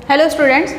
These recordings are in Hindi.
हेलो स्टूडेंट्स,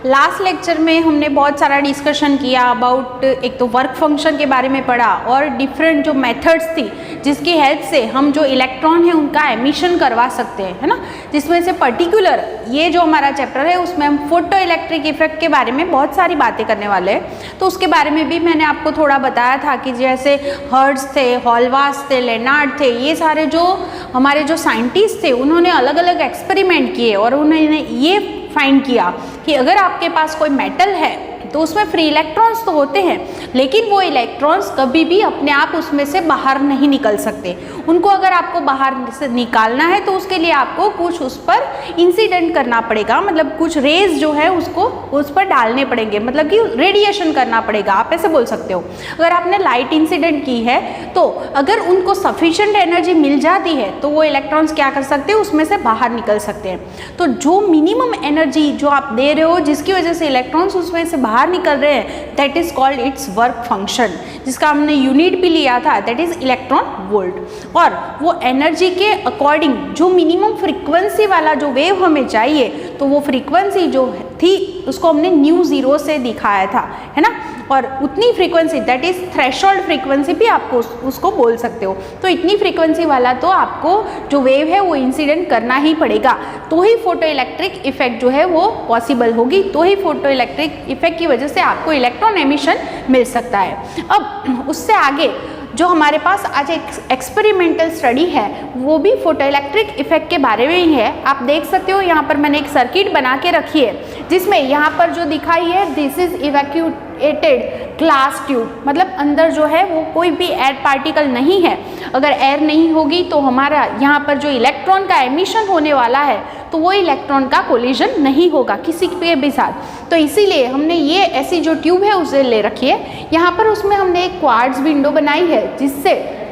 लास्ट लेक्चर में हमने बहुत सारा डिस्कशन किया अबाउट एक तो वर्क फंक्शन के बारे में पढ़ा और डिफरेंट जो मेथड्स थी जिसकी हेल्प से हम जो इलेक्ट्रॉन है उनका एमिशन करवा सकते हैं, है ना। जिसमें से पर्टिकुलर ये जो हमारा चैप्टर है उसमें हम फोटो इलेक्ट्रिक इफेक्ट के बारे में बहुत सारी बातें करने वाले हैं। तो उसके बारे में भी मैंने आपको थोड़ा बताया था कि जैसे हर्ट्ज थे, हॉलवास थे, लेनार्ड थे, ये सारे जो हमारे जो साइंटिस्ट थे उन्होंने अलग अलग एक्सपेरिमेंट किए और उन्होंने ये फाइंड किया कि अगर आपके पास कोई मेटल है तो उसमें फ्री इलेक्ट्रॉन्स तो होते हैं, लेकिन वो इलेक्ट्रॉन्स कभी भी अपने आप उसमें से बाहर नहीं निकल सकते। उनको अगर आपको बाहर से निकालना है तो उसके लिए आपको कुछ उस पर इंसिडेंट करना पड़ेगा, मतलब कुछ रेज जो है उसको उस पर डालने पड़ेंगे, मतलब कि रेडिएशन करना पड़ेगा, आप ऐसे बोल सकते हो। अगर आपने लाइट इंसिडेंट की है तो अगर उनको सफिशिएंट एनर्जी मिल जाती है तो वो इलेक्ट्रॉन्स क्या कर सकते हैं, उसमें से बाहर निकल सकते हैं। तो जो मिनिमम एनर्जी जो आप दे रहे हो जिसकी वजह से इलेक्ट्रॉन्स उसमें से बाहर निकल रहे हैं, that is called its work function, जिसका हमने यूनिट भी लिया था, दैट इज इलेक्ट्रॉन वोल्ट। और वो एनर्जी के अकॉर्डिंग जो मिनिमम फ्रीक्वेंसी वाला जो वेव हमें चाहिए तो वो फ्रीक्वेंसी जो थी उसको हमने न्यू जीरो से दिखाया था, है ना। और उतनी frequency that is threshold frequency भी आपको उसको बोल सकते हो। तो इतनी फ्रीक्वेंसी वाला तो आपको जो वेव है वो इंसिडेंट करना ही पड़ेगा, तो ही फोटो इलेक्ट्रिक इफेक्ट जो है वो पॉसिबल होगी, तो ही फोटो इलेक्ट्रिक इफेक्ट की वजह से आपको इलेक्ट्रॉन एमिशन मिल सकता है। अब उससे आगे जो हमारे पास आज एक एक्सपेरिमेंटल स्टडी है वो भी फोटो इलेक्ट्रिक इफेक्ट के बारे में ही है। आप देख सकते हो यहाँ पर मैंने एक सर्किट बना के रखी है जिसमें यहाँ पर जो दिखाई है this is evacuated glass tube, मतलब अंदर जो है वो कोई भी एयर पार्टिकल नहीं है। अगर एयर नहीं होगी तो हमारा यहाँ पर जो इलेक्ट्रॉन का एमिशन होने वाला है तो वो इलेक्ट्रॉन का कोलिजन नहीं होगा किसी के भी साथ। तो इसीलिए हमने ये ऐसी जो ट्यूब है उसे ले रखी है। यहाँ पर उसमें हमने एक क्वार्ट्ज विंडो बनाई है जिससे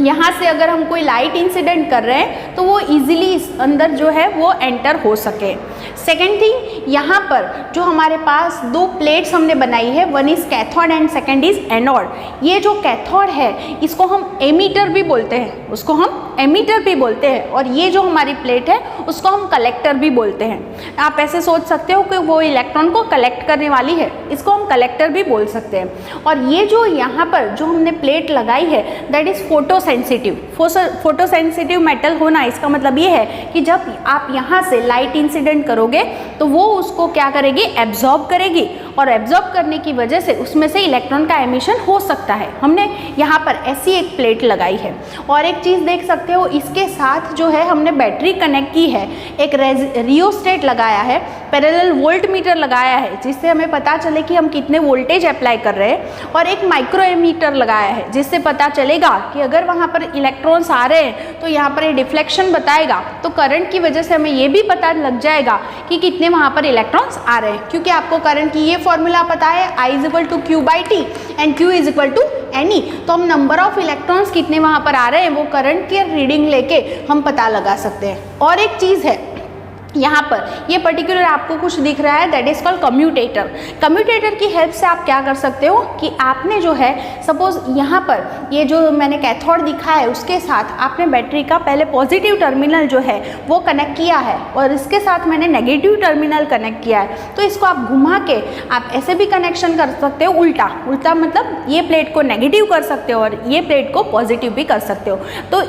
यहाँ से अगर हम कोई लाइट इंसिडेंट कर रहे हैं तो वो इजीली अंदर जो है वो एंटर हो सके। सेकेंड थिंग, यहाँ पर जो हमारे पास दो प्लेट्स हमने बनाई है, one is cathode and second is anode. ये जो कैथोड है इसको हम एमीटर भी बोलते हैं, उसको हम एमीटर भी बोलते हैं, और ये जो हमारी प्लेट है उसको हम कलेक्टर भी बोलते हैं। आप ऐसे सोच सकते हो कि वो इलेक्ट्रॉन को कलेक्ट करने वाली है, इसको हम कलेक्टर भी बोल सकते हैं। और ये जो यहाँ पर जो हमने प्लेट लगाई है that is photo sensitive metal होना, इसका मतलब ये है कि जब आप यहाँ से लाइट इंसिडेंट करोगे तो वो उसको क्या करेगी, एब्जॉर्ब करेगी, और एब्जॉर्ब करने की वजह से उसमें से इलेक्ट्रॉन का एमिशन हो सकता है। हमने यहाँ पर ऐसी एक प्लेट लगाई है। और एक चीज़ देख सकते हो, इसके साथ जो है हमने बैटरी कनेक्ट की है, एक रियोस्टेट लगाया है, पैरेलल वोल्ट मीटर लगाया है जिससे हमें पता चले कि हम कितने वोल्टेज अप्लाई कर रहे हैं, और एक माइक्रो एमीटर लगाया है जिससे पता चलेगा कि अगर वहाँ पर इलेक्ट्रॉन्स आ रहे हैं तो यहाँ पर ये डिफ्लेक्शन बताएगा, तो करंट की वजह से हमें ये भी पता लग जाएगा कि कितने वहाँ पर इलेक्ट्रॉन्स आ रहे हैं। क्योंकि आपको करंट की ये फॉर्मूला पता है, I = Q/T and Q = NE। तो हम नंबर ऑफ इलेक्ट्रॉन्स कितने वहाँ पर आ रहे हैं वो करंट की रीडिंग लेके हम पता लगा सकते हैं। और एक चीज़ है, यहाँ पर ये पर्टिकुलर आपको कुछ दिख रहा है, that is called commutator. Commutator की हेल्प से आप क्या कर सकते हो कि आपने जो है सपोज यहाँ पर ये जो मैंने कैथोड दिखा है उसके साथ आपने बैटरी का पहले पॉजिटिव टर्मिनल जो है वो कनेक्ट किया है और इसके साथ मैंने नेगेटिव टर्मिनल कनेक्ट किया है। तो इसको आप घुमा के आप ऐसे भी कनेक्शन कर सकते हो, उल्टा मतलब ये प्लेट को नेगेटिव कर सकते हो और ये प्लेट को पॉजिटिव भी कर सकते हो। तो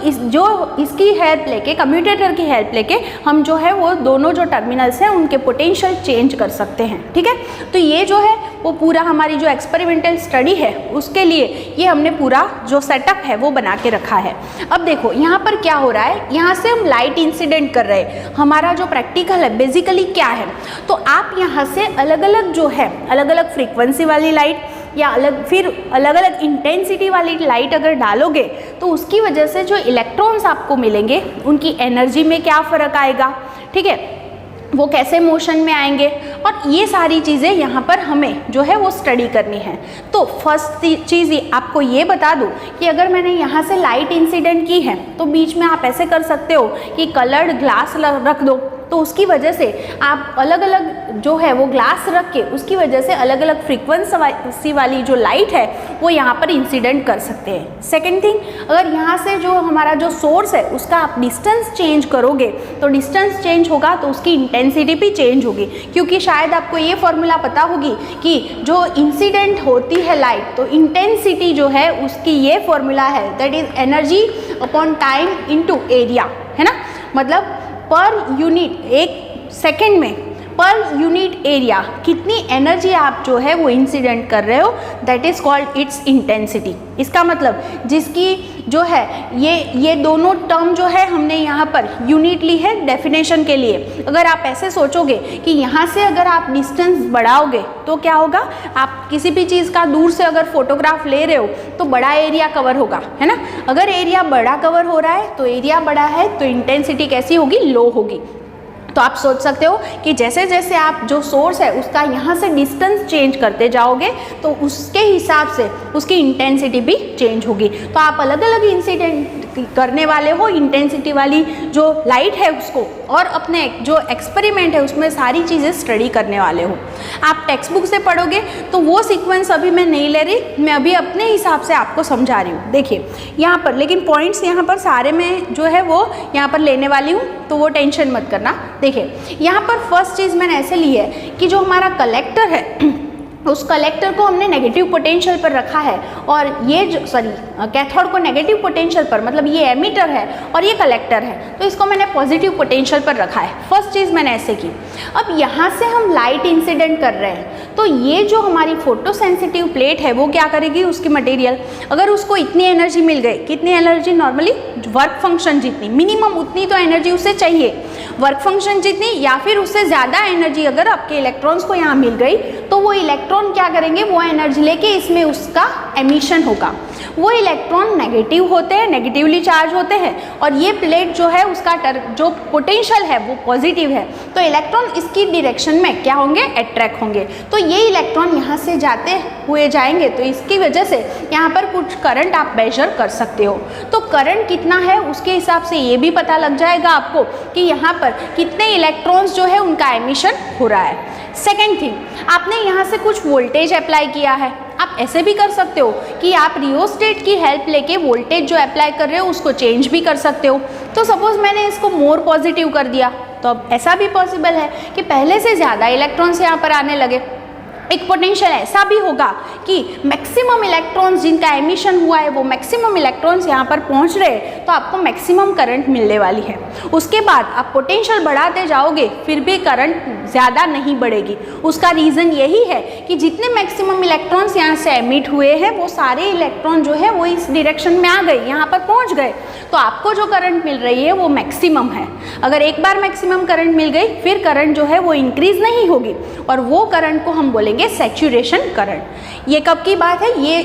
इसकी हेल्प लेके, कम्यूटेटर की हेल्प लेके हम जो है वो दोनों जो टर्मिनल्स हैं उनके पोटेंशियल चेंज कर सकते हैं, ठीक है। तो ये जो है वो पूरा हमारी जो एक्सपेरिमेंटल स्टडी है उसके लिए ये हमने पूरा जो सेटअप है वो बना के रखा है। अब देखो यहाँ पर क्या हो रहा है, यहाँ से हम लाइट इंसिडेंट कर रहे हैं। हमारा जो प्रैक्टिकल है बेसिकली क्या है, तो आप यहाँ से अलग अलग जो है अलग अलग फ्रीक्वेंसी वाली लाइट या अलग अलग इंटेंसिटी वाली लाइट अगर डालोगे तो उसकी वजह से जो इलेक्ट्रॉन्स आपको मिलेंगे उनकी एनर्जी में क्या फ़र्क आएगा, ठीक है, वो कैसे मोशन में आएंगे, और ये सारी चीज़ें यहाँ पर हमें जो है वो स्टडी करनी है। तो फर्स्ट चीज़ आपको ये बता दूँ कि अगर मैंने यहाँ से लाइट इंसिडेंट की है तो बीच में आप ऐसे कर सकते हो कि कलर्ड ग्लास रख दो, तो उसकी वजह से आप अलग अलग जो है वो ग्लास रख के उसकी वजह से अलग अलग फ्रीक्वेंसी वाली जो लाइट है वो यहाँ पर इंसिडेंट कर सकते हैं। सेकेंड थिंग, अगर यहाँ से जो हमारा जो सोर्स है उसका आप डिस्टेंस चेंज करोगे तो डिस्टेंस चेंज होगा तो उसकी इंटेंसिटी भी चेंज होगी, क्योंकि शायद आपको ये फॉर्मूला पता होगी कि जो इंसिडेंट होती है लाइट तो इंटेंसिटी जो है उसकी ये फॉर्मूला है, that is energy upon time into area, है ना। मतलब पर यूनिट एक सेकेंड में पर यूनिट एरिया कितनी एनर्जी आप जो है वो इंसिडेंट कर रहे हो, that is called its intensity. इसका मतलब जिसकी जो है ये दोनों टर्म जो है हमने यहाँ पर यूनिट ली है डेफिनेशन के लिए। अगर आप ऐसे सोचोगे कि यहाँ से अगर आप डिस्टेंस बढ़ाओगे तो क्या होगा, आप किसी भी चीज़ का दूर से अगर फोटोग्राफ ले रहे हो तो बड़ा एरिया कवर होगा, है ना। अगर एरिया बड़ा कवर हो रहा है तो एरिया बड़ा है तो इंटेंसिटी कैसी होगी, लो होगी। तो आप सोच सकते हो कि जैसे जैसे आप जो सोर्स है उसका यहाँ से डिस्टेंस चेंज करते जाओगे तो उसके हिसाब से उसकी इंटेंसिटी भी चेंज होगी। तो आप अलग अलग इंसिडेंट करने वाले हो इंटेंसिटी वाली जो लाइट है उसको, और अपने जो एक्सपेरिमेंट है उसमें सारी चीज़ें स्टडी करने वाले हो। आप टेक्स्ट बुक से पढ़ोगे तो वो सीक्वेंस अभी मैं नहीं ले रही, मैं अभी अपने हिसाब से आपको समझा रही हूँ। देखिए यहाँ पर, लेकिन पॉइंट्स यहाँ पर सारे में जो है वो यहाँ पर लेने वाली हूँ, तो वो टेंशन मत करना। देखिए यहाँ पर फर्स्ट चीज़ मैंने ऐसे ली है कि जो हमारा कलेक्टर है उस कलेक्टर को हमने नेगेटिव पोटेंशियल पर रखा है, और ये जो कैथोड को नेगेटिव पोटेंशियल पर, मतलब ये एमीटर है और ये कलेक्टर है, तो इसको मैंने पॉजिटिव पोटेंशियल पर रखा है। फर्स्ट चीज़ मैंने ऐसे की। अब यहाँ से हम लाइट इंसिडेंट कर रहे हैं तो ये जो हमारी फोटो सेंसिटिव प्लेट है वो क्या करेगी, उसकी मटेरियल अगर उसको इतनी एनर्जी मिल गई, कितनी एनर्जी, नॉर्मली वर्क फंक्शन जितनी, मिनिमम उतनी तो एनर्जी उसे चाहिए, वर्क फंक्शन जितनी या फिर उससे ज़्यादा एनर्जी अगर आपके इलेक्ट्रॉन्स को यहाँ मिल गई तो वो इलेक्ट्रॉन क्या करेंगे, वो एनर्जी लेके इसमें उसका एमिशन होगा। वो इलेक्ट्रॉन नेगेटिव होते हैं, नेगेटिवली चार्ज होते हैं, और ये प्लेट जो है उसका जो पोटेंशियल है वो पॉजिटिव है, तो इलेक्ट्रॉन इसकी डायरेक्शन में क्या होंगे, अट्रैक्ट होंगे। तो ये इलेक्ट्रॉन यहाँ से जाते हुए जाएंगे तो इसकी वजह से यहाँ पर कुछ करंट आप मेजर कर सकते हो। तो करंट कितना है उसके हिसाब से ये भी पता लग जाएगा आपको कि यहाँ पर कितने इलेक्ट्रॉन्स जो है उनका एमिशन हो रहा है। सेकेंड थिंग, आपने यहाँ से कुछ वोल्टेज अप्लाई किया है। आप ऐसे भी कर सकते हो कि आप रियोस्टेट की हेल्प लेके वोल्टेज जो अप्लाई कर रहे हो उसको चेंज भी कर सकते हो। तो सपोज मैंने इसको मोर पॉजिटिव कर दिया, तो अब ऐसा भी पॉसिबल है कि पहले से ज़्यादा इलेक्ट्रॉन्स यहाँ पर आने लगे। एक पोटेंशियल ऐसा भी होगा कि मैक्सिमम इलेक्ट्रॉन्स जिनका एमिशन हुआ है वो मैक्सिमम इलेक्ट्रॉन्स यहाँ पर पहुँच रहे हैं, तो आपको मैक्सिमम करंट मिलने वाली है। उसके बाद आप पोटेंशियल बढ़ाते जाओगे फिर भी करंट ज़्यादा नहीं बढ़ेगी। उसका रीज़न यही है कि जितने मैक्सिमम इलेक्ट्रॉन्स यहाँ से एमिट हुए हैं वो सारे इलेक्ट्रॉन जो है वो इस डायरेक्शन में आ गए, यहाँ पर पहुँच गए, तो आपको जो करंट मिल रही है वो मैक्सिमम है। अगर एक बार मैक्सिमम करंट मिल गई फिर करंट जो है वो इंक्रीज नहीं होगी, और वो करंट को हम बोलेंगे सैचुरेशन करंट। ये कब की बात है, ये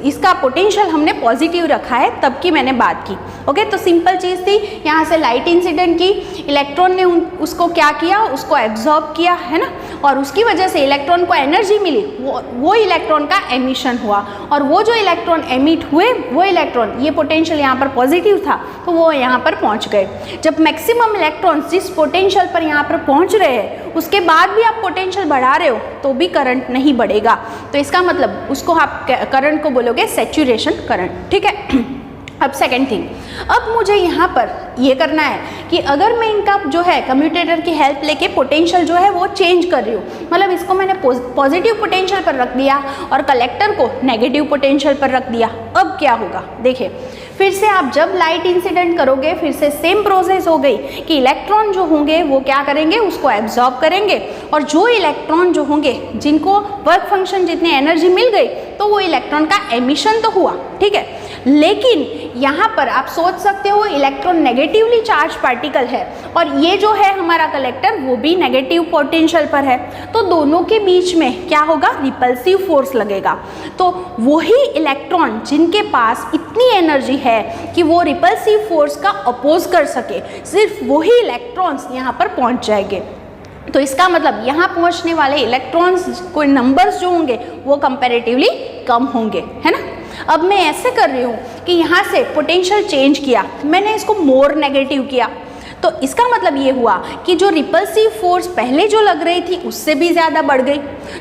इसका पोटेंशियल हमने पॉजिटिव रखा है तब की मैंने बात की। ओके, तो सिंपल चीज़ थी, यहाँ से लाइट इंसिडेंट की, इलेक्ट्रॉन ने उसको क्या किया, उसको एब्जॉर्ब किया, है ना, और उसकी वजह से इलेक्ट्रॉन को एनर्जी मिली, वो इलेक्ट्रॉन का एमिशन हुआ, और वो जो इलेक्ट्रॉन एमिट हुए वो इलेक्ट्रॉन, ये पोटेंशियल यहाँ पर पॉजिटिव था तो वो यहाँ पर पहुँच गए। जब मैक्सिमम इलेक्ट्रॉन्स जिस पोटेंशियल पर यहाँ पर पहुँच रहे हैं उसके बाद भी आप पोटेंशियल बढ़ा रहे हो तो भी करंट नहीं बढ़ेगा, तो इसका मतलब उसको आप करंट को बोलोगे सैचुरेशन करंट। ठीक है। अब सेकेंड थिंग, अब मुझे यहाँ पर ये करना है कि अगर मैं इनका जो है कम्यूटेटर की हेल्प लेके पोटेंशियल जो है वो चेंज कर रही हूँ, मतलब इसको मैंने पॉजिटिव पोटेंशियल पर रख दिया और कलेक्टर को नेगेटिव पोटेंशियल पर रख दिया, अब क्या होगा, देखिए फिर से आप जब लाइट इंसिडेंट करोगे फिर से सेम प्रोसेस हो गई कि इलेक्ट्रॉन जो होंगे वो क्या करेंगे, उसको एब्जॉर्ब करेंगे, और जो इलेक्ट्रॉन जो होंगे जिनको वर्क फंक्शन जितनी एनर्जी मिल गई तो वो इलेक्ट्रॉन का एमिशन तो हुआ, ठीक है। लेकिन यहाँ पर आप सोच सकते हो इलेक्ट्रॉन नेगेटिवली चार्ज पार्टिकल है और ये जो है हमारा कलेक्टर वो भी नेगेटिव पोटेंशियल पर है, तो दोनों के बीच में क्या होगा, रिपल्सिव फोर्स लगेगा। तो वही इलेक्ट्रॉन जिनके पास इतनी एनर्जी है कि वो रिपल्सिव फोर्स का अपोज कर सके, सिर्फ वही इलेक्ट्रॉन्स यहाँ पर पहुँच जाएंगे। तो इसका मतलब यहाँ पहुँचने वाले इलेक्ट्रॉन्स कोई नंबर्स जो होंगे वो कंपैरेटिवली कम होंगे, है ना। अब मैं ऐसे कर रही हूँ कि यहाँ से पोटेंशियल चेंज किया, मैंने इसको मोर नेगेटिव किया, तो इसका मतलब ये हुआ कि जो रिपल्सिव फोर्स पहले जो लग रही थी उससे भी ज़्यादा बढ़ गई।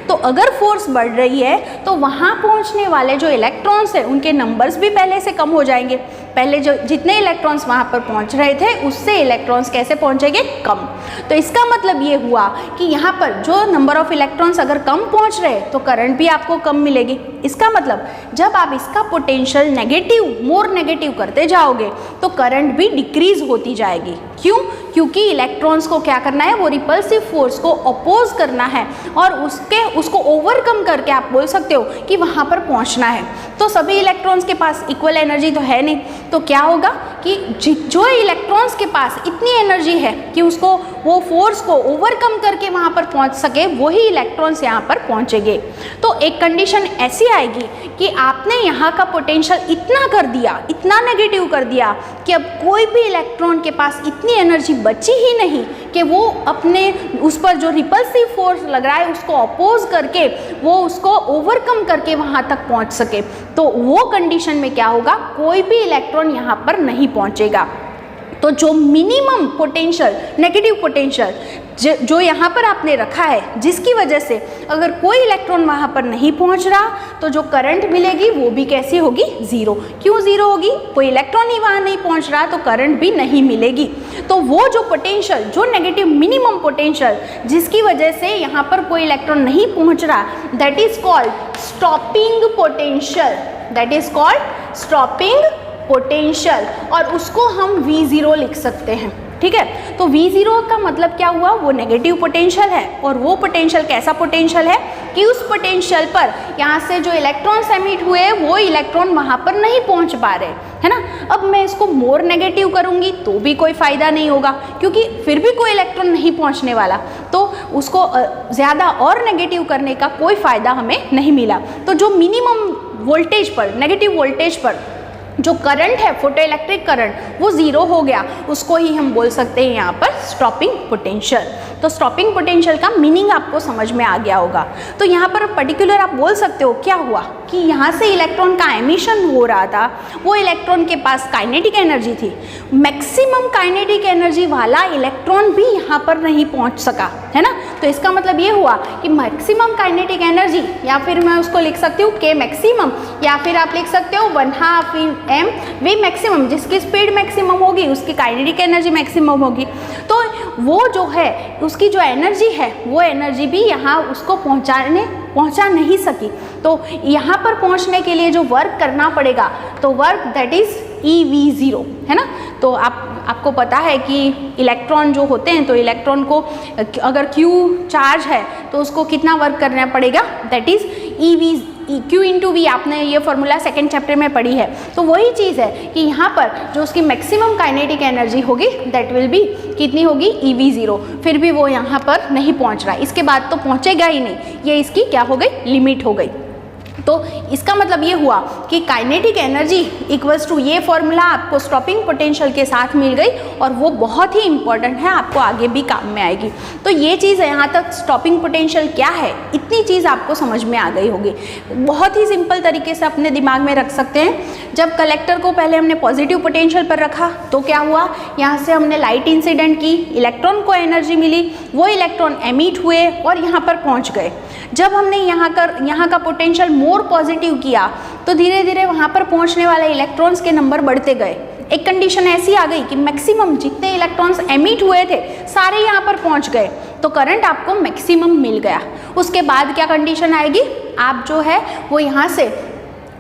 तो अगर फोर्स बढ़ रही है तो वहाँ पहुँचने वाले जो इलेक्ट्रॉन्स हैं उनके नंबर्स भी पहले से कम हो जाएंगे। पहले जो जितने इलेक्ट्रॉन्स वहाँ पर पहुँच रहे थे उससे इलेक्ट्रॉन्स कैसे पहुँचेंगे, कम। तो इसका मतलब ये हुआ कि यहाँ पर जो नंबर ऑफ इलेक्ट्रॉन्स अगर कम पहुँच रहे तो करंट भी आपको कम मिलेगी। इसका मतलब जब आप इसका पोटेंशियल नेगेटिव, मोर नेगेटिव करते जाओगे तो करंट भी डिक्रीज होती जाएगी। क्यों? क्योंकि इलेक्ट्रॉन्स को क्या करना है, वो रिपल्सिव फोर्स को अपोज करना है और उसको ओवरकम करके आप बोल सकते हो कि वहाँ पर पहुँचना है। तो सभी इलेक्ट्रॉन्स के पास इक्वल एनर्जी तो है नहीं, तो क्या होगा कि जो इलेक्ट्रॉन्स के पास इतनी एनर्जी है कि उसको वो फोर्स को ओवरकम करके वहाँ पर पहुँच सके, वही इलेक्ट्रॉन्स यहाँ पर पहुँचेंगे। तो एक कंडीशन ऐसी आएगी कि आपने यहाँ का पोटेंशियल इतना कर दिया, इतना नेगेटिव कर दिया कि अब कोई भी इलेक्ट्रॉन के पास इतनी एनर्जी बची ही नहीं कि वो अपने उस पर जो रिपल्सिव फोर्स लग रहा है उसको अपोज करके वो उसको ओवरकम करके वहाँ तक पहुँच सके। तो वो कंडीशन में क्या होगा, कोई भी इलेक्ट्रॉन यहाँ पर नहीं पहुँचेगा। तो जो मिनिमम पोटेंशियल, नेगेटिव पोटेंशियल जो यहाँ पर आपने रखा है, जिसकी वजह से अगर कोई इलेक्ट्रॉन वहाँ पर नहीं पहुँच रहा तो जो करंट मिलेगी वो भी कैसी होगी, ज़ीरो। क्यों ज़ीरो होगी? कोई इलेक्ट्रॉन ही वहाँ नहीं पहुँच रहा तो करंट भी नहीं मिलेगी। तो वो जो पोटेंशियल, जो नेगेटिव मिनिमम पोटेंशियल जिसकी वजह से यहाँ पर कोई इलेक्ट्रॉन नहीं पहुँच रहा, that is called stopping potential. That is called stopping potential, और उसको हम V0 लिख सकते हैं। ठीक है, तो V0 का मतलब क्या हुआ, वो नेगेटिव पोटेंशियल है। और वो पोटेंशियल कैसा पोटेंशियल है कि उस पोटेंशियल पर यहाँ से जो इलेक्ट्रॉन्स एमिट हुए वो इलेक्ट्रॉन वहाँ पर नहीं पहुँच पा रहे, है ना। अब मैं इसको मोर नेगेटिव करूँगी तो भी कोई फ़ायदा नहीं होगा, क्योंकि फिर भी कोई इलेक्ट्रॉन नहीं पहुँचने वाला, तो उसको ज़्यादा और नेगेटिव करने का कोई फ़ायदा हमें नहीं मिला। तो जो मिनिमम वोल्टेज पर, नेगेटिव वोल्टेज पर जो करंट है, फोटो इलेक्ट्रिक करंट, वो ज़ीरो हो गया, उसको ही हम बोल सकते हैं यहाँ पर स्टॉपिंग पोटेंशियल। तो स्टॉपिंग पोटेंशियल का मीनिंग आपको समझ में आ गया होगा। तो यहाँ पर पर्टिकुलर आप बोल सकते हो क्या हुआ कि यहाँ से इलेक्ट्रॉन का एमिशन हो रहा था, वो इलेक्ट्रॉन के पास काइनेटिक एनर्जी थी, मैक्सिमम काइनेटिक एनर्जी वाला इलेक्ट्रॉन भी यहाँ पर नहीं पहुँच सका, है ना। तो इसका मतलब ये हुआ कि मैक्सिमम काइनेटिक एनर्जी, या फिर मैं उसको लिख सकती हूँ K मैक्सिमम, या फिर आप लिख सकते हो 1/2 mv मैक्सिमम, जिसकी स्पीड मैक्सिमम होगी उसकी काइनेटिक एनर्जी मैक्सिमम होगी। तो वो जो है उसकी जो एनर्जी है वो एनर्जी भी यहाँ उसको पहुँचा नहीं सकी। तो यहाँ पर पहुँचने के लिए जो वर्क करना पड़ेगा, तो वर्क दैट इज़ EV0, है ना। तो आपको पता है कि इलेक्ट्रॉन जो होते हैं, तो इलेक्ट्रॉन को अगर Q चार्ज है तो उसको कितना वर्क करना पड़ेगा, that is Q into V। आपने ये फॉर्मूला सेकेंड चैप्टर में पढ़ी है। तो वही चीज़ है कि यहाँ पर जो उसकी मैक्सिमम काइनेटिक एनर्जी होगी दैट विल बी कितनी होगी, EV0। फिर भी वो यहाँ पर नहीं पहुँच रहा, इसके बाद तो पहुँचेगा ही नहीं, ये इसकी क्या हो गई, लिमिट हो गई। तो इसका मतलब ये हुआ कि काइनेटिक एनर्जी इक्वल्स टू, ये फॉर्मूला आपको स्टॉपिंग पोटेंशियल के साथ मिल गई और वो बहुत ही इंपॉर्टेंट है, आपको आगे भी काम में आएगी। तो ये चीज़ है, यहाँ तक स्टॉपिंग पोटेंशियल क्या है, इतनी चीज़ आपको समझ में आ गई होगी। बहुत ही सिंपल तरीके से अपने दिमाग में रख सकते हैं। जब कलेक्टर को पहले हमने पॉजिटिव पोटेंशियल पर रखा तो क्या हुआ, यहाँ से हमने लाइट इंसिडेंट की, इलेक्ट्रॉन को एनर्जी मिली, वो इलेक्ट्रॉन एमिट हुए और यहाँ पर पहुँच गए। जब हमने यहाँ का पोटेंशियल मोर पॉजिटिव किया तो धीरे धीरे वहाँ पर पहुँचने वाले इलेक्ट्रॉन्स के नंबर बढ़ते गए। एक कंडीशन ऐसी आ गई कि मैक्सिमम जितने इलेक्ट्रॉन्स एमिट हुए थे सारे यहाँ पर पहुँच गए, तो करंट आपको मैक्सिमम मिल गया। उसके बाद क्या कंडीशन आएगी, आप जो है वो यहाँ से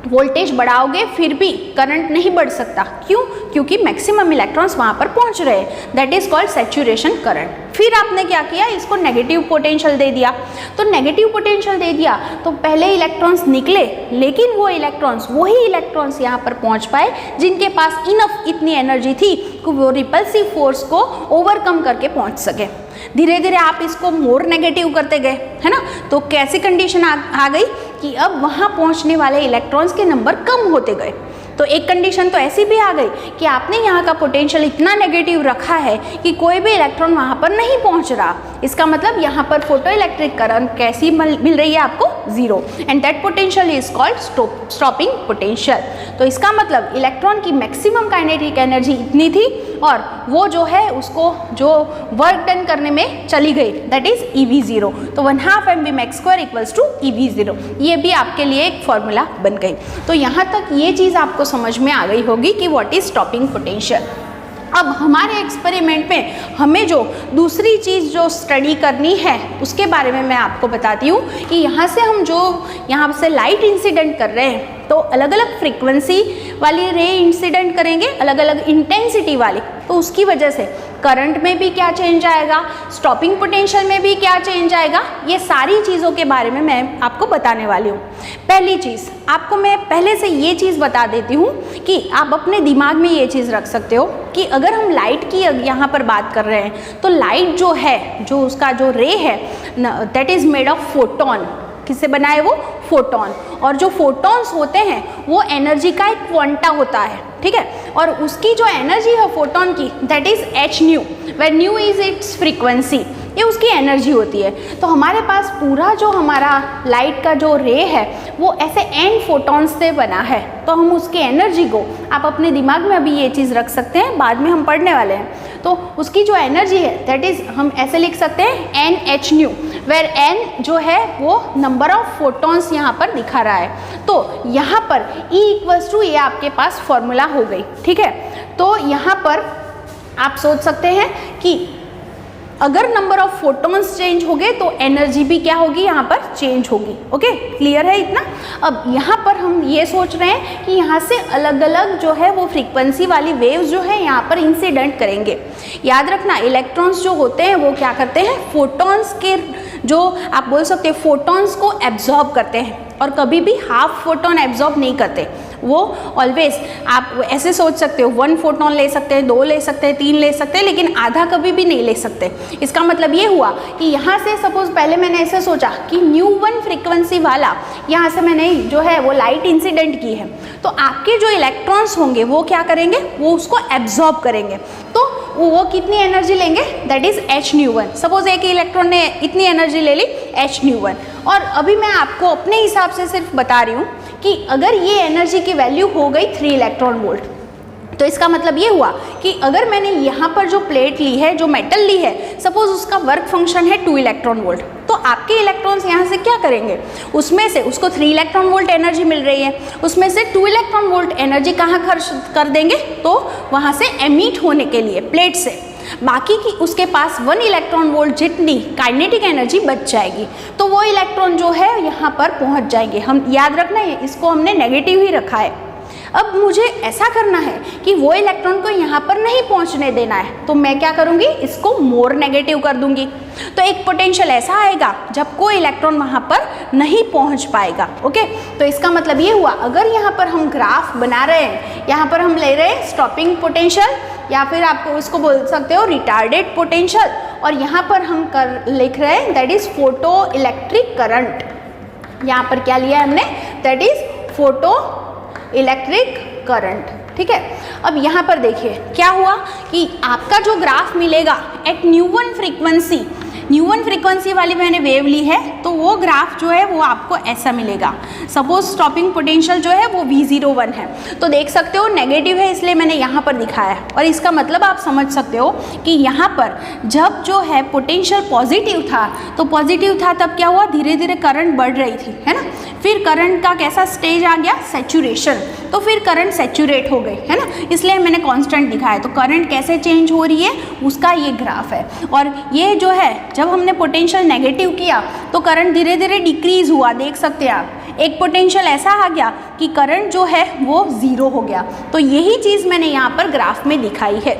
वोल्टेज बढ़ाओगे फिर भी करंट नहीं बढ़ सकता। क्यों? क्योंकि मैक्सिमम इलेक्ट्रॉन्स वहाँ पर पहुँच रहे हैं, that is called saturation current. फिर आपने क्या किया, इसको नेगेटिव पोटेंशियल दे दिया। तो नेगेटिव पोटेंशियल दे दिया तो पहले इलेक्ट्रॉन्स निकले, लेकिन वो इलेक्ट्रॉन्स, वही इलेक्ट्रॉन्स यहाँ पर पहुँच पाए जिनके पास इतनी एनर्जी थी कि वो रिपल्सिव फोर्स को ओवरकम करके पहुँच सके। धीरे धीरे आप इसको मोर नेगेटिव करते गए, है ना। तो कैसी कंडीशन आ गई कि अब वहाँ पहुँचने वाले इलेक्ट्रॉन्स के नंबर कम होते गए। तो एक कंडीशन तो ऐसी भी आ गई कि आपने यहाँ का पोटेंशियल इतना नेगेटिव रखा है कि कोई भी इलेक्ट्रॉन वहाँ पर नहीं पहुँच रहा। इसका मतलब यहाँ पर फोटो इलेक्ट्रिक करंट कैसी मिल रही है आपको, 0 and that potential is called stopping potential. तो इसका मतलब इलेक्ट्रॉन की मैक्सिमम काइनेटिक एनर्जी इतनी थी और वो जो है उसको जो वर्क डन करने में चली गई, दैट इज EV0। तो 1/2 mv² इक्वल्स टू EV0। ये भी आपके लिए एक फॉर्मूला बन गई। तो यहाँ तक ये चीज़ आपको समझ में आ गई होगी कि व्हाट इज स्टॉपिंग पोटेंशियल। अब हमारे एक्सपेरिमेंट में हमें जो दूसरी चीज़ जो स्टडी करनी है उसके बारे में मैं आपको बताती हूँ कि यहाँ से हम जो यहाँ से लाइट इंसिडेंट कर रहे हैं तो अलग अलग फ्रीक्वेंसी वाली रे इंसिडेंट करेंगे, अलग अलग इंटेंसिटी वाली। तो उसकी वजह से करंट में भी क्या चेंज आएगा, स्टॉपिंग पोटेंशियल में भी क्या चेंज आएगा, ये सारी चीज़ों के बारे में मैं आपको बताने वाली हूँ। पहली चीज़ आपको मैं पहले से ये चीज़ बता देती हूँ कि आप अपने दिमाग में ये चीज़ रख सकते हो कि अगर हम लाइट की यहाँ पर बात कर रहे हैं तो लाइट जो है, जो उसका जो रे है that is made of photon. किससे बना है वो? फोटोन। और जो फोटॉन्स होते हैं वो एनर्जी का एक क्वांटा होता है, ठीक है। और उसकी जो एनर्जी है फोटोन की that is hν, where nu is its frequency, ये उसकी एनर्जी होती है। तो हमारे पास पूरा जो हमारा लाइट का जो रे है वो ऐसे n फोटॉन्स से बना है। तो हम उसकी एनर्जी को, आप अपने दिमाग में अभी ये चीज़ रख सकते हैं, बाद में हम पढ़ने वाले हैं। तो उसकी जो एनर्जी है दैट इज हम ऐसे लिख सकते हैं nhν, वेयर n जो है वो नंबर ऑफ फोटॉन्स यहाँ पर दिखा रहा है। तो यहाँ पर E इक्वल्स टू ये आपके पास फॉर्मूला हो गई, ठीक है। तो यहाँ पर आप सोच सकते हैं कि अगर नंबर ऑफ फोटॉन्स चेंज हो गए तो एनर्जी भी क्या होगी, यहाँ पर चेंज होगी। ओके, क्लियर है इतना। अब यहाँ पर हम ये सोच रहे हैं कि यहाँ से अलग अलग जो है वो फ्रीक्वेंसी वाली वेव्स जो है यहाँ पर इंसिडेंट करेंगे। याद रखना इलेक्ट्रॉन्स जो होते हैं वो क्या करते हैं, फोटॉन्स के जो आप बोल सकते हैं फोटॉन्स को एब्जॉर्ब करते हैं और कभी भी हाफ फोटोन एब्जॉर्ब नहीं करते। वो ऑलवेज आप ऐसे सोच सकते हो 1 फोटोन ले सकते हैं, 2 ले सकते हैं, 3 ले सकते हैं, लेकिन आधा कभी भी नहीं ले सकते। इसका मतलब ये हुआ कि यहाँ से सपोज पहले मैंने ऐसे सोचा कि न्यू1 फ्रीक्वेंसी वाला यहाँ से मैंने जो है वो लाइट इंसिडेंट की है, तो आपके जो इलेक्ट्रॉन्स होंगे वो क्या करेंगे, वो उसको एब्जॉर्ब करेंगे। तो वो कितनी एनर्जी लेंगे, दैट इज hν1। सपोज एक इलेक्ट्रॉन ने इतनी एनर्जी ले ली hν1। और अभी मैं आपको अपने हिसाब से सिर्फ बता रही हूँ कि अगर ये एनर्जी की वैल्यू हो गई 3 इलेक्ट्रॉन वोल्ट, तो इसका मतलब ये हुआ कि अगर मैंने यहाँ पर जो प्लेट ली है, जो मेटल ली है, सपोज उसका वर्क फंक्शन है 2 इलेक्ट्रॉन वोल्ट, तो आपके इलेक्ट्रॉन्स यहाँ से क्या करेंगे, उसमें से उसको 3 इलेक्ट्रॉन वोल्ट एनर्जी मिल रही है, उसमें से 2 इलेक्ट्रॉन वोल्ट एनर्जी कहाँ खर्च कर देंगे, तो वहाँ से एमिट होने के लिए प्लेट से। बाकी की उसके पास 1 इलेक्ट्रॉन वोल्ट जितनी काइनेटिक एनर्जी बच जाएगी, तो वो इलेक्ट्रॉन जो है यहाँ पर पहुँच जाएंगे। हम याद रखना है इसको हमने नेगेटिव ही रखा है। अब मुझे ऐसा करना है कि वो इलेक्ट्रॉन को यहाँ पर नहीं पहुँचने देना है, तो मैं क्या करूँगी, इसको मोर नेगेटिव कर दूँगी। तो एक पोटेंशियल ऐसा आएगा जब कोई इलेक्ट्रॉन वहाँ पर नहीं पहुँच पाएगा। ओके, तो इसका मतलब ये हुआ अगर यहाँ पर हम ग्राफ बना रहे हैं, यहाँ पर हम ले रहे हैं स्टॉपिंग पोटेंशियल या फिर आपको इसको बोल सकते हो रिटार्डेड पोटेंशियल, और यहाँ पर हम लिख रहे हैं that is photo electric current. यहाँ पर क्या लिया है हमने, that is photo electric current, ठीक है। अब यहाँ पर देखिए क्या हुआ कि आपका जो ग्राफ मिलेगा एट न्यू1 फ्रीक्वेंसी, न्यू1 फ्रीक्वेंसी वाली मैंने वेव ली है, तो वो ग्राफ जो है वो आपको ऐसा मिलेगा। सपोज स्टॉपिंग पोटेंशियल जो है वो V01 है, तो देख सकते हो नेगेटिव है इसलिए मैंने यहाँ पर दिखाया है। और इसका मतलब आप समझ सकते हो कि यहाँ पर जब जो है पोटेंशियल पॉजिटिव था, तो पॉजिटिव था तब क्या हुआ, धीरे धीरे करंट बढ़ रही थी, है ना। फिर करंट का कैसा स्टेज आ गया, सैचुरेशन, तो फिर करंट सैचुरेट हो गई, है ना, इसलिए मैंने कांस्टेंट दिखाया। तो करंट कैसे चेंज हो रही है उसका ये ग्राफ है। और ये जो है जब हमने पोटेंशियल नेगेटिव किया तो करंट धीरे धीरे डिक्रीज हुआ, देख सकते हैं आप। एक पोटेंशियल ऐसा आ गया कि करंट जो है वो 0 हो गया। तो यही चीज़ मैंने यहाँ पर ग्राफ में दिखाई है।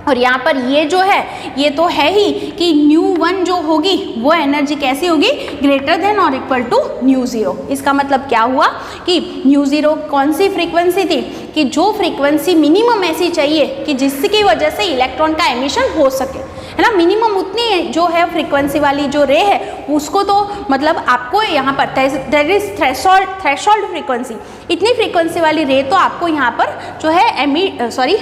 और यहाँ पर ये जो है ये तो है ही कि न्यू1 जो होगी वो एनर्जी कैसी होगी, ग्रेटर देन और इक्वल टू न्यू0। इसका मतलब क्या हुआ कि न्यू0 कौन सी फ्रीक्वेंसी थी, कि जो फ्रीक्वेंसी मिनिमम ऐसी चाहिए कि जिसकी वजह से इलेक्ट्रॉन का एमिशन हो सके, है ना। मिनिमम उतनी जो है फ्रीक्वेंसी वाली जो रे है उसको तो मतलब आपको यहाँ पर दैट इज थ्रेशोल्ड फ्रीक्वेंसी, इतनी फ्रीक्वेंसी वाली रे तो आपको यहाँ पर जो है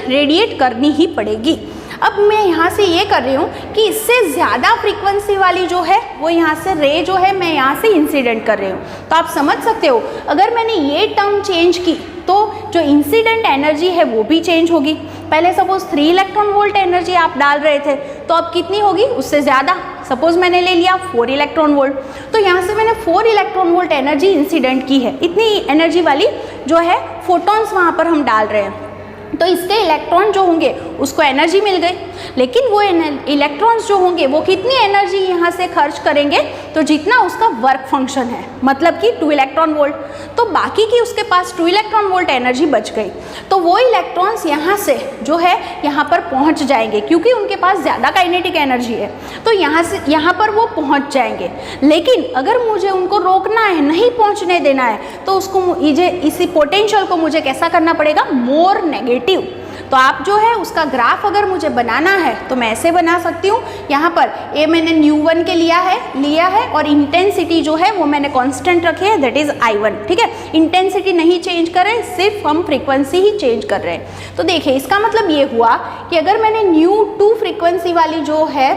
रेडिएट करनी ही पड़ेगी। अब मैं यहाँ से ये कर रही हूँ कि इससे ज़्यादा फ्रीक्वेंसी वाली जो है वो यहाँ से रे जो है मैं यहाँ से इंसिडेंट कर रही हूँ। तो आप समझ सकते हो अगर मैंने ये टर्म चेंज की तो जो इंसिडेंट एनर्जी है वो भी चेंज होगी। पहले सपोज 3 इलेक्ट्रॉन वोल्ट एनर्जी आप डाल रहे थे तो अब कितनी होगी, उससे ज़्यादा। सपोज मैंने ले लिया 4 इलेक्ट्रॉन वोल्ट, तो यहाँ से मैंने 4 इलेक्ट्रॉन वोल्ट एनर्जी इंसिडेंट की है। इतनी एनर्जी वाली जो है फोटॉन्स वहाँ पर हम डाल रहे हैं, तो इसके इलेक्ट्रॉन जो होंगे उसको एनर्जी मिल गई। लेकिन वो इलेक्ट्रॉन्स जो होंगे वो कितनी एनर्जी यहाँ से खर्च करेंगे, तो जितना उसका वर्क फंक्शन है, मतलब कि 2 इलेक्ट्रॉन वोल्ट। तो बाकी की उसके पास 2 इलेक्ट्रॉन वोल्ट एनर्जी बच गई, तो वो इलेक्ट्रॉन्स यहाँ से जो है यहाँ पर पहुँच जाएंगे क्योंकि उनके पास ज़्यादा काइनेटिक एनर्जी है, तो यहाँ से यहाँ पर वो पहुँच जाएंगे। लेकिन अगर मुझे उनको रोकना है, नहीं पहुँचने देना है, तो उसको इसी पोटेंशियल को मुझे कैसा करना पड़ेगा, मोर नेगेटिव। तो आप जो है उसका ग्राफ अगर मुझे बनाना है तो मैं ऐसे बना सकती हूँ। यहाँ पर ये मैंने न्यू1 के लिया है और इंटेंसिटी जो है वो मैंने कांस्टेंट रखी है, दैट इज I1। ठीक है, इंटेंसिटी नहीं चेंज कर रहे, सिर्फ हम फ्रीक्वेंसी ही चेंज कर रहे हैं। तो देखिए इसका मतलब ये हुआ कि अगर मैंने न्यू2 फ्रीक्वेंसी वाली जो है,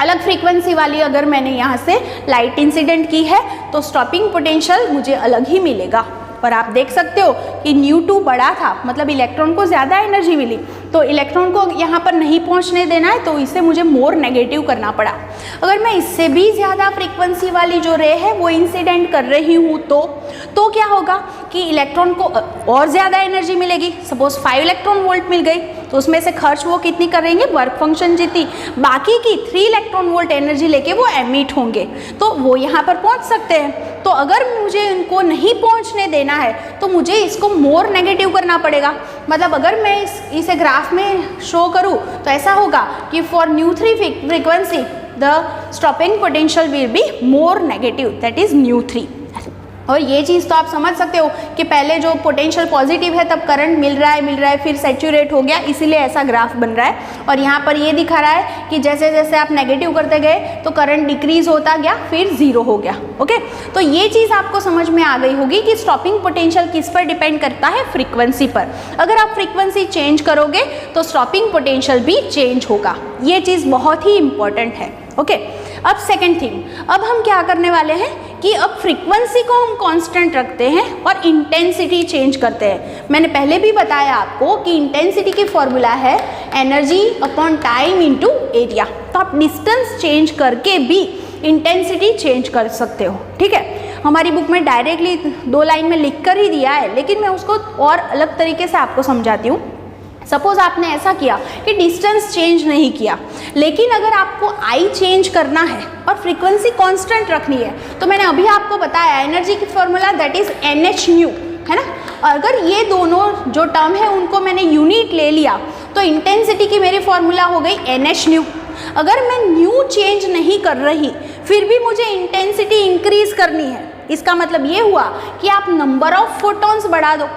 अलग फ्रीक्वेंसी वाली अगर मैंने यहाँ से लाइट इंसिडेंट की है तो स्टॉपिंग पोटेंशियल मुझे अलग ही मिलेगा। पर आप देख सकते हो कि न्यू2 बड़ा था, मतलब इलेक्ट्रॉन को ज़्यादा एनर्जी मिली, तो इलेक्ट्रॉन को यहाँ पर नहीं पहुँचने देना है, तो इसे मुझे मोर नेगेटिव करना पड़ा। अगर मैं इससे भी ज़्यादा फ्रीक्वेंसी वाली जो रे है वो इंसिडेंट कर रही हूँ तो क्या होगा कि इलेक्ट्रॉन को और ज़्यादा एनर्जी मिलेगी। सपोज 5 इलेक्ट्रॉन वोल्ट मिल गई, तो उसमें से खर्च वो कितनी करेंगे, वर्क फंक्शन जितनी, बाकी की 3 इलेक्ट्रॉन वोल्ट एनर्जी लेके वो एमिट होंगे, तो वो यहाँ पर पहुँच सकते हैं। तो अगर मुझे इनको नहीं पहुँचने देना है तो मुझे इसको मोर नेगेटिव करना पड़ेगा। मतलब अगर मैं इसे ग्राफ में शो करूँ तो ऐसा होगा कि फॉर न्यू3 frequency the stopping potential will be more negative, that is न्यू3। और ये चीज़ तो आप समझ सकते हो कि पहले जो पोटेंशियल पॉजिटिव है तब करंट मिल रहा है, फिर सैचुरेट हो गया, इसीलिए ऐसा ग्राफ बन रहा है। और यहाँ पर ये दिखा रहा है कि जैसे जैसे आप नेगेटिव करते गए तो करंट डिक्रीज होता गया, फिर 0 हो गया। ओके, तो ये चीज़ आपको समझ में आ गई होगी कि स्टॉपिंग पोटेंशियल किस पर डिपेंड करता है, फ्रीक्वेंसी पर। अगर आप फ्रीक्वेंसी चेंज करोगे तो स्टॉपिंग पोटेंशियल भी चेंज होगा। ये चीज़ बहुत ही इंपॉर्टेंट है। ओके, अब सेकेंड थिंग, अब हम क्या करने वाले हैं कि अब फ्रीक्वेंसी को हम कांस्टेंट रखते हैं और इंटेंसिटी चेंज करते हैं। मैंने पहले भी बताया आपको कि इंटेंसिटी की फॉर्मूला है energy upon time into area. तो आप डिस्टेंस चेंज करके भी इंटेंसिटी चेंज कर सकते हो। ठीक है, हमारी बुक में डायरेक्टली 2 लाइन में लिख कर ही दिया है, लेकिन मैं उसको और अलग तरीके से आपको समझाती हूँ। सपोज आपने ऐसा किया कि डिस्टेंस चेंज नहीं किया, लेकिन अगर आपको आई चेंज करना है और फ्रीक्वेंसी कांस्टेंट रखनी है, तो मैंने अभी आपको बताया एनर्जी की formula that is NH new, है ना। अगर ये दोनों जो टर्म है उनको मैंने यूनिट ले लिया तो इंटेंसिटी की मेरी फॉर्मूला हो गई NH न्यू। अगर मैं न्यू चेंज नहीं कर रही फिर भी मुझे इंटेंसिटी इंक्रीज करनी है, इसका मतलब ये हुआ कि आप नंबर ऑफ फोटॉन्स बढ़ा दो।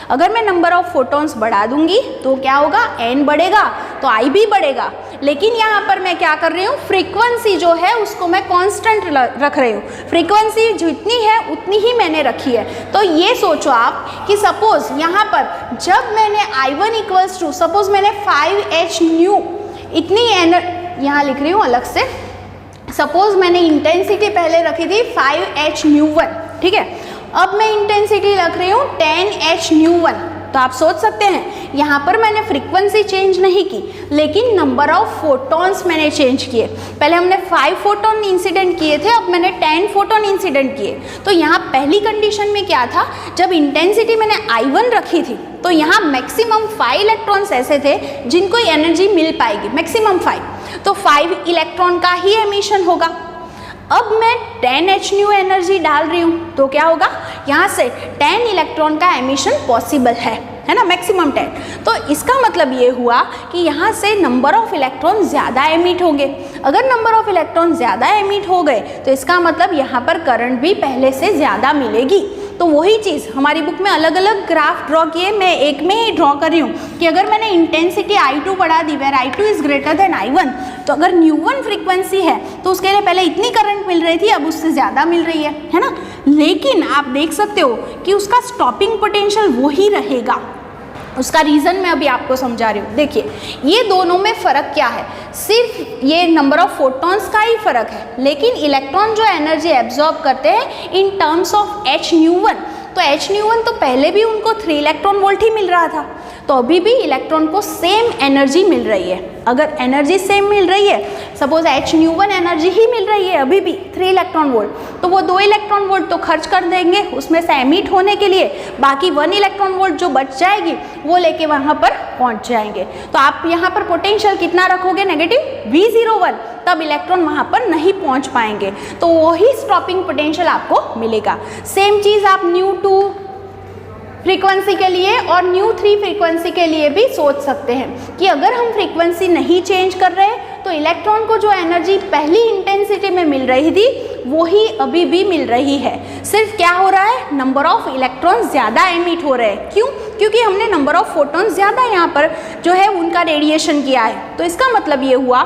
अगर मैं नंबर ऑफ फोटॉन्स बढ़ा दूंगी तो क्या होगा, n बढ़ेगा तो I भी बढ़ेगा। लेकिन यहाँ पर मैं क्या कर रही हूँ, फ्रीक्वेंसी जो है उसको मैं कांस्टेंट रख रही हूँ। फ्रीक्वेंसी जितनी है उतनी ही मैंने रखी है। तो ये सोचो आप कि सपोज यहाँ पर जब मैंने I1 इक्वल्स टू, सपोज मैंने 5H न्यू इतनी यहाँ लिख रही हूँ अलग से, सपोज मैंने इंटेंसिटी पहले रखी थी 5H न्यू1, ठीक है, अब मैं इंटेंसिटी रख रही हूँ 10H न्यू1। तो आप सोच सकते हैं यहाँ पर मैंने फ्रीक्वेंसी चेंज नहीं की, लेकिन नंबर ऑफ फोटॉन्स मैंने चेंज किए। पहले हमने 5 फोटॉन इंसिडेंट किए थे, अब मैंने 10 फोटॉन इंसिडेंट किए। तो यहाँ पहली कंडीशन में क्या था, जब इंटेंसिटी मैंने I1 रखी थी तो यहाँ मैक्सिमम 5 इलेक्ट्रॉन्स ऐसे थे जिनको एनर्जी मिल पाएगी, मैक्सिमम 5। तो 5 इलेक्ट्रॉन का ही एमिशन होगा। अब मैं 10H न्यू एनर्जी डाल रही हूँ तो क्या होगा, यहाँ से 10 इलेक्ट्रॉन का एमिशन पॉसिबल है ना, मैक्सिमम 10। तो इसका मतलब ये हुआ कि यहाँ से नंबर ऑफ इलेक्ट्रॉन ज़्यादा एमिट होंगे। अगर नंबर ऑफ इलेक्ट्रॉन ज़्यादा एमिट हो गए तो इसका मतलब यहाँ पर करंट भी पहले से ज़्यादा मिलेगी। तो वही चीज़ हमारी बुक में अलग अलग ग्राफ ड्रॉ किए, मैं एक में ही ड्रॉ कर रही हूँ कि अगर मैंने इंटेंसिटी I2 बढ़ा दी, where I2 is greater than I1, तो अगर न्यू1 फ्रीक्वेंसी है तो उसके लिए पहले इतनी करंट मिल रही थी, अब उससे ज़्यादा मिल रही है ना। लेकिन आप देख सकते हो कि उसका स्टॉपिंग पोटेंशियल वही रहेगा। उसका रीज़न मैं अभी आपको समझा रही हूँ। देखिए ये दोनों में फ़र्क क्या है, सिर्फ ये नंबर ऑफ फोटॉन्स का ही फ़र्क है, लेकिन इलेक्ट्रॉन जो एनर्जी एब्जॉर्ब करते हैं इन टर्म्स ऑफ h⁴, तो h⁴ तो पहले भी उनको 3 इलेक्ट्रॉन वोल्ट ही मिल रहा था, तो अभी भी इलेक्ट्रॉन को सेम एनर्जी मिल रही है। अगर एनर्जी सेम मिल रही है, सपोज h⁴ एनर्जी ही मिल रही है अभी भी 3 इलेक्ट्रॉन वोल्ट, तो वो 2 इलेक्ट्रॉन वोल्ट तो खर्च कर देंगे उसमें से एमिट होने के लिए, बाकी 1 इलेक्ट्रॉन वोल्ट जो बच जाएगी वो लेके वहाँ पर पहुँच जाएंगे। तो आप यहाँ पर पोटेंशियल कितना रखोगे, नेगेटिव V01, तब इलेक्ट्रॉन वहाँ पर नहीं पहुँच पाएंगे, तो वही स्टॉपिंग पोटेंशियल आपको मिलेगा। सेम चीज़ आप ν2 फ्रीक्वेंसी के लिए और ν3 फ्रीक्वेंसी के लिए भी सोच सकते हैं कि अगर हम फ्रीक्वेंसी नहीं चेंज कर रहे तो इलेक्ट्रॉन को जो एनर्जी पहली इंटेंसिटी में मिल रही थी वही अभी भी मिल रही है, सिर्फ क्या हो रहा है, नंबर ऑफ इलेक्ट्रॉन ज़्यादा एमिट हो रहे हैं। क्यों? क्योंकि हमने नंबर ऑफ फोटॉन ज़्यादा यहाँ पर जो है उनका रेडिएशन किया है, तो इसका मतलब ये हुआ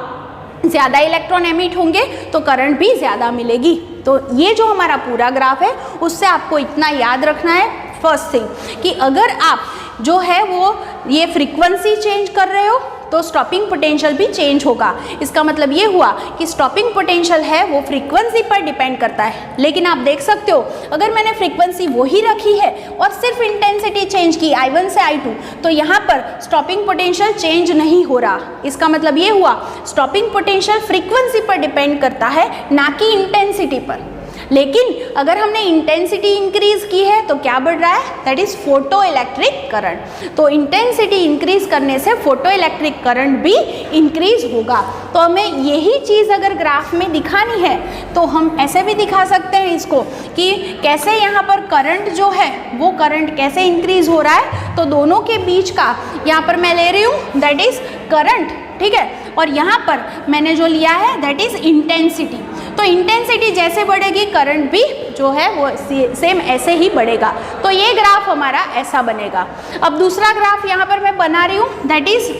ज़्यादा इलेक्ट्रॉन एमिट होंगे तो करंट भी ज़्यादा मिलेगी। तो ये जो हमारा पूरा ग्राफ है उससे आपको इतना याद रखना है, फर्स्ट थिंग कि अगर आप जो है वो ये फ्रीक्वेंसी चेंज कर रहे हो तो स्टॉपिंग पोटेंशियल भी चेंज होगा। इसका मतलब ये हुआ कि स्टॉपिंग पोटेंशियल है वो फ्रीक्वेंसी पर डिपेंड करता है, लेकिन आप देख सकते हो अगर मैंने फ्रीक्वेंसी वही रखी है और सिर्फ इंटेंसिटी चेंज की I1 से I2, तो यहाँ पर स्टॉपिंग पोटेंशियल चेंज नहीं हो रहा। इसका मतलब ये हुआ स्टॉपिंग पोटेंशियल फ्रीक्वेंसी पर डिपेंड करता है, ना कि इंटेंसिटी पर। लेकिन अगर हमने इंटेंसिटी इंक्रीज की है तो क्या बढ़ रहा है, that is photo electric current. तो इंटेंसिटी इंक्रीज करने से फोटो इलेक्ट्रिक करंट भी इंक्रीज होगा। तो हमें यही चीज़ अगर ग्राफ में दिखानी है तो हम ऐसे भी दिखा सकते हैं इसको कि कैसे यहाँ पर करंट जो है वो करंट कैसे इंक्रीज हो रहा है। तो दोनों के बीच का यहाँ पर मैं ले रही हूँ दैट इज करंट, ठीक है, और यहाँ पर मैंने जो लिया है दैट इज इंटेंसिटी। तो इंटेंसिटी जैसे बढ़ेगी करंट भी जो है वो सेम ऐसे ही बढ़ेगा। तो ये ग्राफ हमारा ऐसा बनेगा। अब दूसरा ग्राफ यहाँ पर मैं बना रही हूँ दैट इज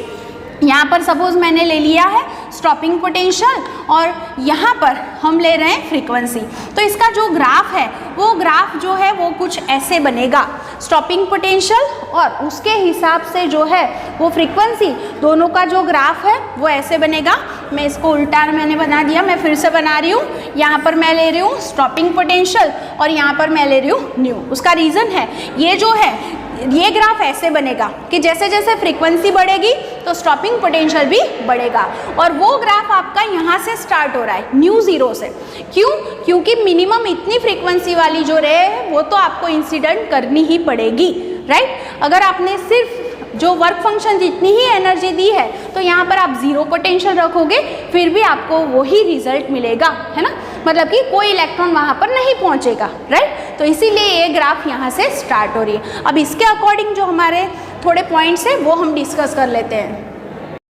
यहाँ पर सपोज मैंने ले लिया है स्टॉपिंग पोटेंशियल और यहाँ पर हम ले रहे हैं फ्रीक्वेंसी। तो इसका जो ग्राफ है वो ग्राफ जो है वो कुछ ऐसे बनेगा, स्टॉपिंग पोटेंशियल और उसके हिसाब से जो है वो फ्रीक्वेंसी, दोनों का जो ग्राफ है वो ऐसे बनेगा। मैं इसको उल्टा मैंने बना दिया, मैं फिर से बना रही हूँ। यहाँ पर मैं ले रही हूँ स्टॉपिंग पोटेंशियल और यहाँ पर मैं ले रही हूँ न्यू। उसका रीज़न है ये जो है ये ग्राफ ऐसे बनेगा कि जैसे जैसे फ्रीक्वेंसी बढ़ेगी तो स्टॉपिंग पोटेंशियल भी बढ़ेगा, और वो ग्राफ आपका यहाँ से स्टार्ट हो रहा है ν0 से। क्यों? क्योंकि मिनिमम इतनी फ्रीक्वेंसी वाली जो रे है वो तो आपको इंसिडेंट करनी ही पड़ेगी, राइट। अगर आपने सिर्फ जो वर्क फंक्शन जितनी ही एनर्जी दी है तो यहाँ पर आप 0 पोटेंशियल रखोगे फिर भी आपको वही रिजल्ट मिलेगा, है ना, मतलब कि कोई इलेक्ट्रॉन वहाँ पर नहीं पहुँचेगा, राइट। तो इसीलिए ये ग्राफ यहाँ से स्टार्ट हो रही है। अब इसके अकॉर्डिंग जो हमारे थोड़े पॉइंट्स हैं वो हम डिस्कस कर लेते हैं।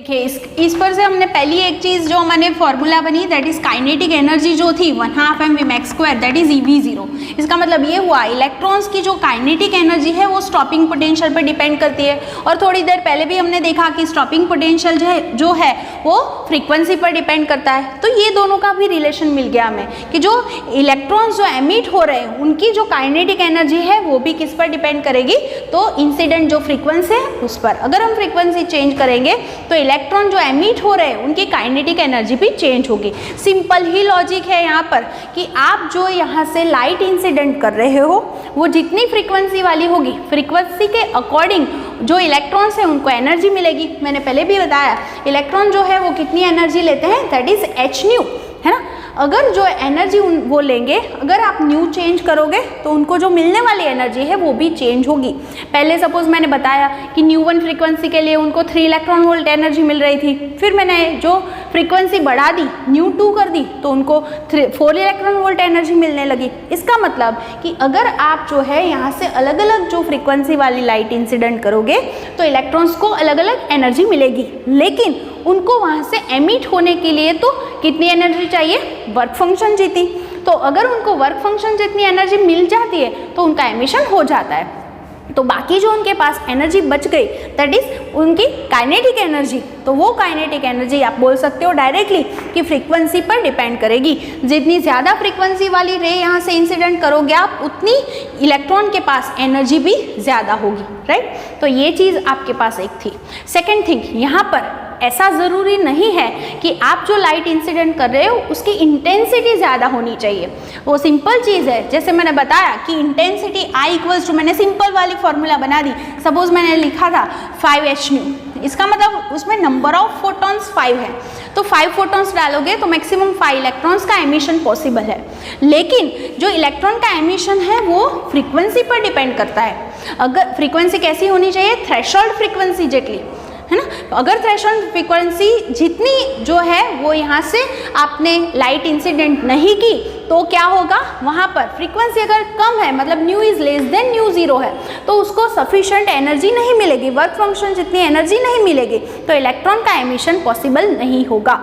देखिए इस पर से हमने पहली एक चीज़ जो मैंने फॉर्मूला बनी दैट इज काइनेटिक एनर्जी जो थी 1/2 mv² दैट इज eV0। इसका मतलब ये हुआ इलेक्ट्रॉन्स की जो काइनेटिक एनर्जी है वो स्टॉपिंग पोटेंशियल पर डिपेंड करती है, और थोड़ी देर पहले भी हमने देखा कि स्टॉपिंग पोटेंशियल जो है वो फ्रीक्वेंसी पर डिपेंड करता है। तो ये दोनों का भी रिलेशन मिल गया हमें कि जो इलेक्ट्रॉन्स जो एमिट हो रहे हैं उनकी जो काइनेटिक एनर्जी है वो भी किस पर डिपेंड करेगी, तो इंसिडेंट जो फ्रीक्वेंसी है उस पर। अगर हम फ्रीक्वेंसी चेंज करेंगे तो इलेक्ट्रॉन जो एमिट हो रहे हैं उनकी काइनेटिक एनर्जी भी चेंज होगी। सिंपल ही लॉजिक है यहाँ पर कि आप जो यहाँ से लाइट इंसिडेंट कर रहे हो वो जितनी फ्रीक्वेंसी वाली होगी फ्रीक्वेंसी के अकॉर्डिंग जो इलेक्ट्रॉन्स हैं उनको एनर्जी मिलेगी। मैंने पहले भी बताया इलेक्ट्रॉन जो है वो कितनी एनर्जी लेते हैं दैट इज hν, है ना। अगर जो एनर्जी वो लेंगे, अगर आप न्यू चेंज करोगे तो उनको जो मिलने वाली एनर्जी है वो भी चेंज होगी। पहले सपोज मैंने बताया कि ν1 फ्रीक्वेंसी के लिए उनको 3 इलेक्ट्रॉन वोल्ट एनर्जी मिल रही थी, फिर मैंने जो फ्रीक्वेंसी बढ़ा दी ν2 कर दी तो उनको 4 इलेक्ट्रॉन वोल्ट एनर्जी मिलने लगी। इसका मतलब कि अगर आप जो है यहाँ से अलग अलग जो फ्रीक्वेंसी वाली लाइट इंसिडेंट करोगे तो इलेक्ट्रॉन्स को अलग अलग एनर्जी मिलेगी, लेकिन उनको वहाँ से एमिट होने के लिए तो कितनी एनर्जी चाहिए, वर्क फंक्शन जितनी। तो अगर उनको वर्क फंक्शन जितनी एनर्जी मिल जाती है तो उनका एमिशन हो जाता है। तो बाकी जो उनके पास एनर्जी बच गई दैट इज उनकी काइनेटिक एनर्जी। तो वो काइनेटिक एनर्जी आप बोल सकते हो डायरेक्टली कि फ्रीक्वेंसी पर डिपेंड करेगी। जितनी ज़्यादा फ्रीक्वेंसी वाली रे यहाँ से इंसिडेंट करोगे आप, उतनी इलेक्ट्रॉन के पास एनर्जी भी ज़्यादा होगी, राइट। तो ये चीज़ आपके पास एक थी। सेकेंड थिंग, यहाँ पर ऐसा ज़रूरी नहीं है कि आप जो लाइट इंसिडेंट कर रहे हो उसकी इंटेंसिटी ज़्यादा होनी चाहिए। वो सिंपल चीज़ है, जैसे मैंने बताया कि इंटेंसिटी I इक्वल्स टू, मैंने सिंपल वाली फॉर्मूला बना दी। सपोज मैंने लिखा था 5h², इसका मतलब उसमें नंबर ऑफ फोटॉन्स 5 है, तो 5 फोटॉन्स डालोगे तो मैक्सिमम 5 इलेक्ट्रॉन्स का एमिशन पॉसिबल है। लेकिन जो इलेक्ट्रॉन का एमिशन है वो फ्रीक्वेंसी पर डिपेंड करता है। अगर फ्रीक्वेंसी कैसी होनी चाहिए, थ्रेशोल्ड फ्रीक्वेंसी जितनी, है ना। अगर थ्रेशोल्ड फ्रीक्वेंसी जितनी जो है वो यहाँ से आपने लाइट इंसिडेंट नहीं की तो क्या होगा, वहाँ पर फ्रीक्वेंसी अगर कम है, मतलब new is less than new zero है, तो उसको सफिशेंट एनर्जी नहीं मिलेगी, वर्क फंक्शन जितनी एनर्जी नहीं मिलेगी, तो इलेक्ट्रॉन का एमिशन पॉसिबल नहीं होगा।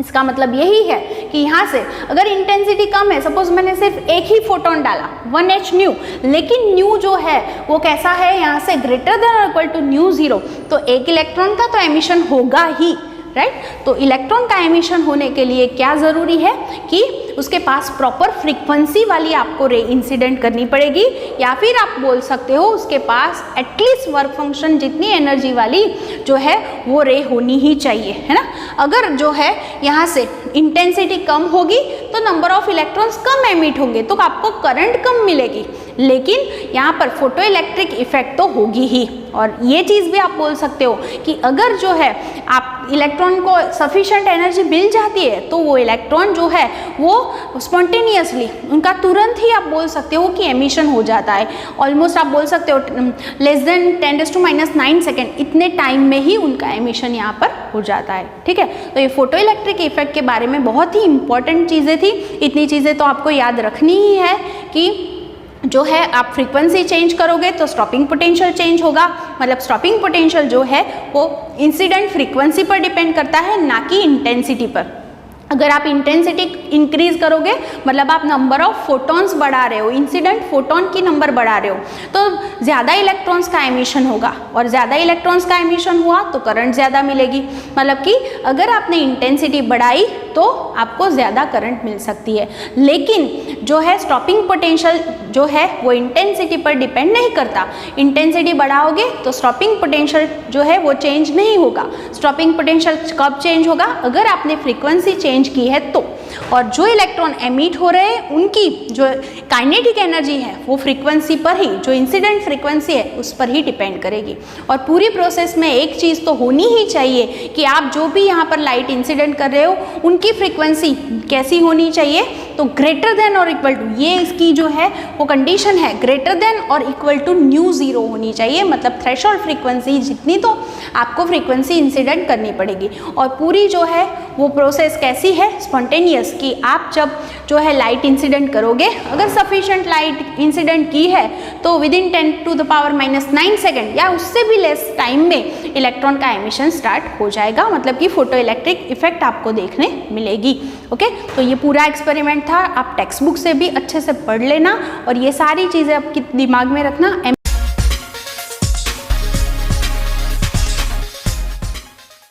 इसका मतलब यही है कि यहाँ से अगर इंटेंसिटी कम है, सपोज मैंने सिर्फ एक ही फोटोन डाला 1h², लेकिन न्यू जो है वो कैसा है, यहाँ से ग्रेटर देन और इक्वल टू न्यू ज़ीरो, तो एक इलेक्ट्रॉन का तो एमिशन होगा ही, राइट। तो इलेक्ट्रॉन का एमिशन होने के लिए क्या ज़रूरी है कि उसके पास प्रॉपर फ्रीक्वेंसी वाली आपको रे इंसिडेंट करनी पड़ेगी, या फिर आप बोल सकते हो उसके पास एटलीस्ट वर्क फंक्शन जितनी एनर्जी वाली जो है वो रे होनी ही चाहिए, है ना। अगर जो है यहाँ से इंटेंसिटी कम होगी तो number of electrons come emit होंगे, तो आपको करंट कम मिलेगी, लेकिन यहाँ पर फोटो इलेक्ट्रिक इफेक्ट तो होगी ही। और ये चीज़ भी आप बोल सकते हो कि अगर जो है आप इलेक्ट्रॉन को सफिशेंट एनर्जी मिल जाती है तो वो इलेक्ट्रॉन जो है वो स्पॉन्टेनियसली उनका तुरंत ही आप बोल सकते हो कि एमिशन हो जाता है। ऑलमोस्ट आप बोल सकते हो लेस देन 10⁻⁹ सेकेंड, इतने टाइम में ही उनका एमिशन यहाँ पर हो जाता है, ठीक है। तो ये फोटो इलेक्ट्रिक इफेक्ट के बारे में बहुत ही इंपॉर्टेंट चीज़ें थी। इतनी चीज़ें तो आपको याद रखनी ही है कि जो है आप फ्रीक्वेंसी चेंज करोगे तो स्टॉपिंग पोटेंशियल चेंज होगा, मतलब स्टॉपिंग पोटेंशियल जो है वो इंसिडेंट फ्रीक्वेंसी पर डिपेंड करता है, ना कि इंटेंसिटी पर। अगर आप इंटेंसिटी इंक्रीज करोगे मतलब आप नंबर ऑफ फोटॉन्स बढ़ा रहे हो, इंसिडेंट फोटॉन की नंबर बढ़ा रहे हो, तो ज़्यादा इलेक्ट्रॉन्स का एमिशन होगा, और ज़्यादा इलेक्ट्रॉन्स का एमिशन हुआ तो करंट ज़्यादा मिलेगी। मतलब कि अगर आपने इंटेंसिटी बढ़ाई तो आपको ज़्यादा करंट मिल सकती है, लेकिन जो है स्टॉपिंग पोटेंशियल जो है वो इंटेंसिटी पर डिपेंड नहीं करता। इंटेंसिटी बढ़ाओगे तो स्टॉपिंग पोटेंशियल जो है वो चेंज नहीं होगा। स्टॉपिंग पोटेंशियल कब चेंज होगा, अगर आपने फ्रीक्वेंसी चेंज की है तो। और जो इलेक्ट्रॉन एमिट हो रहे हैं उनकी जो काइनेटिक एनर्जी है वो फ्रीक्वेंसी पर ही, जो इंसिडेंट फ्रीक्वेंसी है उस पर ही डिपेंड करेगी। और पूरी प्रोसेस में एक चीज़ तो होनी ही चाहिए कि आप जो भी यहाँ पर लाइट इंसिडेंट कर रहे हो उनकी फ्रीक्वेंसी कैसी होनी चाहिए, तो ग्रेटर देन और इक्वल टू, ये इसकी जो है वो कंडीशन है, ग्रेटर देन और इक्वल टू न्यू ज़ीरो होनी चाहिए। मतलब थ्रेशोल्ड फ्रीक्वेंसी जितनी तो आपको फ्रीक्वेंसी इंसिडेंट करनी पड़ेगी। और पूरी जो है वो प्रोसेस कैसी है, स्पॉन्टेनियस, कि आप जब जो है लाइट इंसिडेंट करोगे, अगर सफिशिएंट लाइट इंसिडेंट की है तो विदिन 10⁻⁹ सेकेंड या उससे भी लेस टाइम में इलेक्ट्रॉन का एमिशन स्टार्ट हो जाएगा, मतलब कि फोटो इलेक्ट्रिक इफेक्ट आपको देखने मिलेगी। ओके, तो ये पूरा एक्सपेरिमेंट था, आप टेक्स्ट बुक से भी अच्छे से पढ़ लेना और ये सारी चीज़ें आपके दिमाग में रखना।